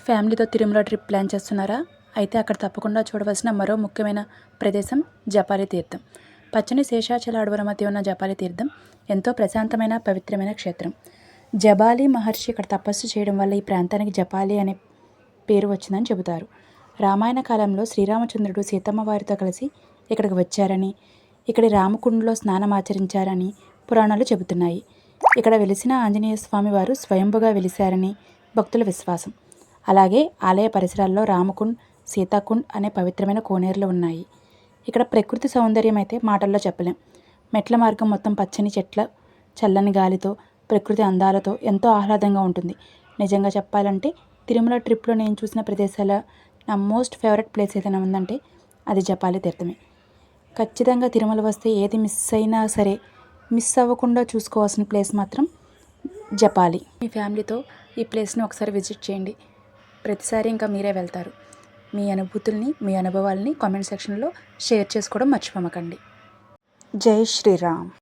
ఫ్యామిలీతో Tirumala trip plan చేస్తున్నారా? అయితే అక్కడ తప్పకుండా చూడవలసిన మరో ముఖ్యమైన ప్రదేశం జపాలి తీర్థం. పచ్చని శేషాచల అడవుల మధ్య ఉన్న జపాలి తీర్థం ఎంతో ప్రశాంతమైన పవిత్రమైన క్షేత్రం. జబాలి మహర్షి ఇక్కడ తపస్సు చేయడం వల్ల ఈ ప్రాంతానికి జపాలి అనే పేరు వచ్చిందని చెబుతారు. రామాయణ కాలంలో శ్రీరామచంద్రుడు సీతమ్మ వారితో కలిసి ఇక్కడికి వచ్చారని, ఇక్కడి రామకుండలో స్నానం ఆచరించారని పురాణాలు చెబుతున్నాయి. ఇక్కడ వెలిసిన ఆంజనేయ స్వామి వారు స్వయంభుగా వెలిశారని భక్తుల విశ్వాసం. అలాగే ఆలయ పరిసరాల్లో రామకుండ్, సీతాకుండ్ అనే పవిత్రమైన కోనేరులు ఉన్నాయి. ఇక్కడ ప్రకృతి సౌందర్యం అయితే మాటల్లో చెప్పలేం. మెట్ల మార్గం మొత్తం పచ్చని చెట్ల, చల్లని గాలితో, ప్రకృతి అందాలతో ఎంతో ఆహ్లాదంగా ఉంటుంది. నిజంగా చెప్పాలంటే తిరుమల ట్రిప్లో నేను చూసిన ప్రదేశాల నా మోస్ట్ ఫేవరెట్ ప్లేస్ ఏదైనా ఉందంటే అది జపాలి తీర్థమే. ఖచ్చితంగా తిరుమల వస్తే ఏది మిస్ అయినా సరే మిస్ అవ్వకుండా చూసుకోవాల్సిన ప్లేస్ మాత్రం జపాలి. మీ ఫ్యామిలీతో ఈ ప్లేస్ని ఒకసారి విజిట్ చేయండి. ప్రతిసారి ఇంకా మీరే వెళ్తారు. మీ అనుభూతుల్ని, మీ అనుభవాల్ని కామెంట్ సెక్షన్లో షేర్ చేసుకోవడం మర్చిపోమకండి. జై శ్రీరామ్.